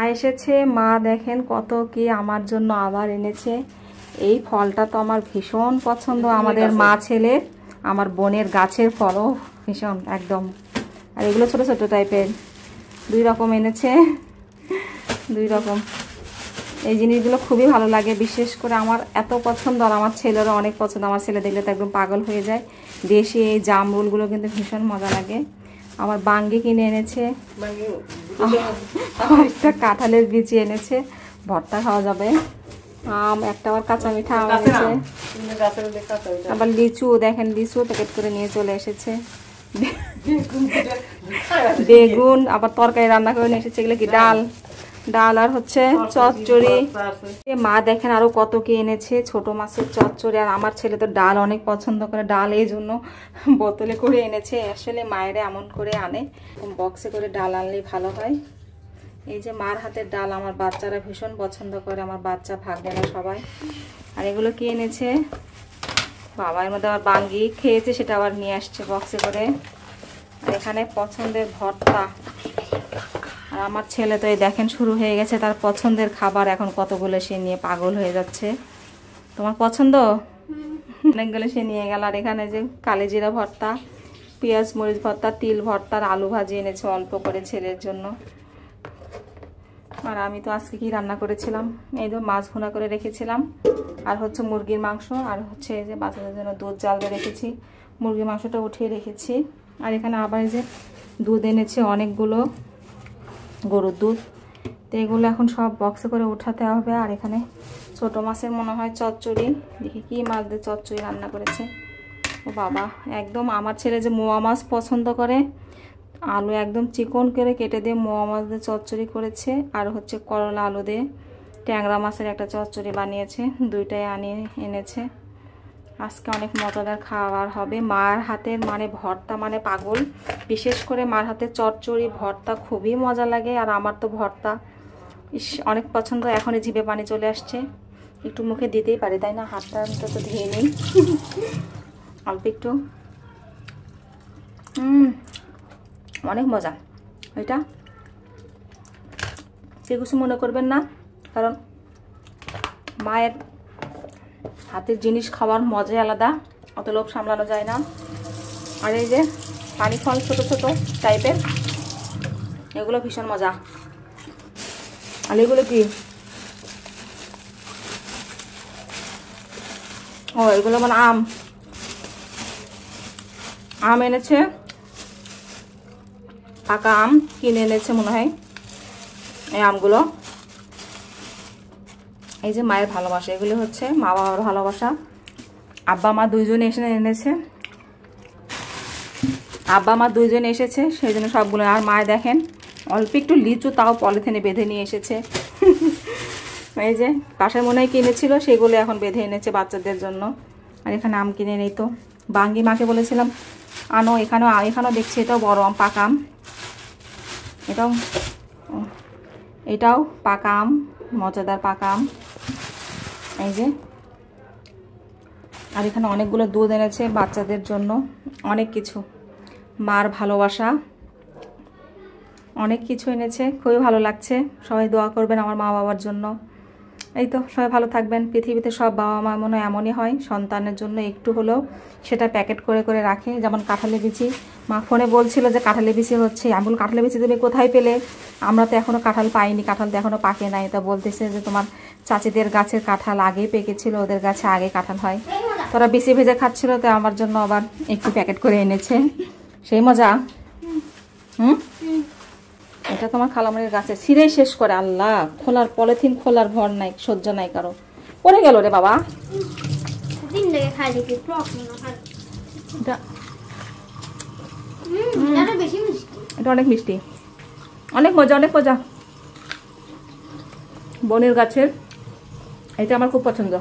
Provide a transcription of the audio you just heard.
এসেছে মা দেখেন কত কি আমার জন্য আবার এনেছে। এই ফলটা তো আমার ভীষণ পছন্দ, আমাদের মা ছেলে আমার বোনের গাছের ফলও ভীষণ একদম। আর এগুলো ছোট ছোট টাইপের, 2 রকম এনেছে, 2 রকম। এই জিনিসগুলো খুবই ভালো লাগে, বিশেষ করে আমার এত পছন্দ আর আমার ছেলেরও অনেক পছন্দ। আমার ছেলে দেখলে তো একদম পাগল হয়ে যায়। দেশি এই জামরুলগুলো কিন্তু ভীষণ মজা লাগে। আমার বাঙ্গি কিনে এনেছে, একটা কাঁঠালের বিচি এনেছে, ভর্তা খাওয়া যাবে। আম একটা, আবার কাঁচা মিঠা আম এনেছে, আবার লিচু দেখেন, লিচু প্যাকেট করে নিয়ে চলে এসেছে। বেগুন আবার তরকারি রান্না করে নিয়ে এসেছে। এগুলো কি ডাল, ডাল আর হচ্ছে চচ্চড়ি। মা দেখেন আরো কত কি এনেছে, ছোট মাছের চচ্চড়ি। আর আমার ছেলে তো ডাল অনেক পছন্দ করে, ডাল এই জন্য বোতলে করে এনেছে। আসলে মায়েরা এমন করে আনে, বক্সে করে ডাল আনলেই ভালো হয়। এই যে মার হাতের ডাল আমার বাচ্চারা ভীষণ পছন্দ করে, আমার বাচ্চা ভাগ্যেরা সবাই। আর এগুলো কি এনেছে বাবা, এর মধ্যে আবার বাঙ্গি খেয়েছে, সেটা আবার নিয়ে আসছে বক্সে করে। আর এখানে পছন্দের ভর্তা। আর আমার ছেলে তো এই দেখেন শুরু হয়ে গেছে তার পছন্দের খাবার, এখন কতগুলো সে নিয়ে পাগল হয়ে যাচ্ছে। তোমার পছন্দ অনেকগুলো সে নিয়ে গেল। আর এখানে যে কালিজিরা ভর্তা, পেঁয়াজ মরিচ ভর্তা, তিল ভর্তা আর আলু ভাজি এনেছে অল্প করে ছেলের জন্য। আর আমি তো আজকে কি রান্না করেছিলাম, এই তো মাছ ভুনা করে রেখেছিলাম, আর হচ্ছে মুরগির মাংস, আর হচ্ছে এই যে বাচ্চাদের জন্য দুধ জাল দিয়ে রেখেছি, মুরগির মাংসটা উঠিয়ে রেখেছি। আর এখানে আবার এই যে দুধ এনেছে অনেকগুলো, গরুর দুধ। তো এগুলো এখন সব বক্সে করে উঠাতে হবে। আর এখানে ছোট মাছের মনে হয় চচ্চড়ি, দেখি কি মাছ দিয়ে চচ্চড়ি রান্না করেছে। ও বাবা, একদম আমার ছেলে যে মোয়া মাছ পছন্দ করে, আলু একদম চিকন করে কেটে দিয়ে মোয়া মাছ দিয়ে চচ্চড়ি করেছে। আর হচ্ছে করলা আলু দিয়ে ট্যাংরা মাছের একটা চচ্চড়ি বানিয়েছে, দুইটাই আনিয়ে এনেছে। আজকে অনেক মজাদার খাবার হবে। মার হাতের মানে ভর্তা মানে পাগল, বিশেষ করে মার হাতের চচ্চড়ি ভর্তা খুবই মজা লাগে। আর আমার তো ভর্তা অনেক পছন্দ। এখনই জিভে পানি চলে আসছে, একটু মুখে দিতেই পারি তাই না, হাতটা তো ধুয়ে নিই অল্প একটু। অনেক মজা এটা, সে কিছু মনে করবেন না, কারণ মায়ের হাতের জিনিস খাওয়ার মজাই আলাদা, অত লোভ সামলানো যায় না। আর এই যে পানি ফল ছোট ছোট টাইপের, এগুলো ভীষণ মজা। আর এগুলো কি, ও এগুলো মানে আম, আম এনেছে, পাকা আম কিনে এনেছে মনে হয়। এই আমগুলো, এই যে মায়ের ভালোবাসা, এগুলো হচ্ছে মা বাবার ভালোবাসা। আব্বা মা দুইজনে এনেছে, আব্বা মা দুইজনে এসেছে সেই জন্য সবগুলো। আর মায়ে দেখেন অল্প একটু লিচু, তাও পলিথিনে বেঁধে নিয়ে এসেছে। এই যে পাশে মনে হয় কিনেছিল, সেগুলো এখন বেঁধে এনেছে বাচ্চাদের জন্য। আর এখানে আম কিনে নেই তো, বাঙ্গি মাকে বলেছিলাম আনো, এখানেও দেখছি এটাও বড় আম, পাকা আম, এটাও পাকা আম, মজাদার পাকা আম। এই যে, আর এখানে অনেকগুলো দুধ এনেছে বাচ্চাদের জন্য, অনেক কিছু, মার ভালোবাসা, অনেক কিছু এনেছে, খুবই ভালো লাগছে। সবাই দোয়া করবেন আমার মা বাবার জন্য। এই তো, সবাই ভালো থাকবেন। পৃথিবীতে সব বাবা মা মনে হয় এমনই হয়, সন্তানের জন্য একটু হলেও সেটা প্যাকেট করে করে রাখে। যেমন কাঁঠালের বিচি, মা ফোনে বলছিল যে কাঁঠালের বিচি হচ্ছে, আমি বল কাঁঠালের বিচি তুমি কোথায় পেলে, আমরা তো এখনও কাঁঠাল পাইনি, কাঁঠাল তো এখনও পাকে নাই। তা বলতেছে যে তোমার চাচিদের গাছের কাঁঠাল আগেই পেকেছিল, ওদের গাছে আগে কাঁঠাল হয়, তোরা বিচি ভেজে খাচ্ছিল, তো আমার জন্য আবার একটু প্যাকেট করে এনেছে। সেই মজা। এটা তোমার খালামণির গাছে ছিঁড়েই শেষ করে, আল্লাহ, খোলার পলিথিন খোলার ভর নাই, সহ্য নাই কারো। পড়ে গেল রে বাবা। এটা অনেক মিষ্টি, অনেক মজা, অনেক মজা। বোনের গাছের এটা আমার খুব পছন্দ।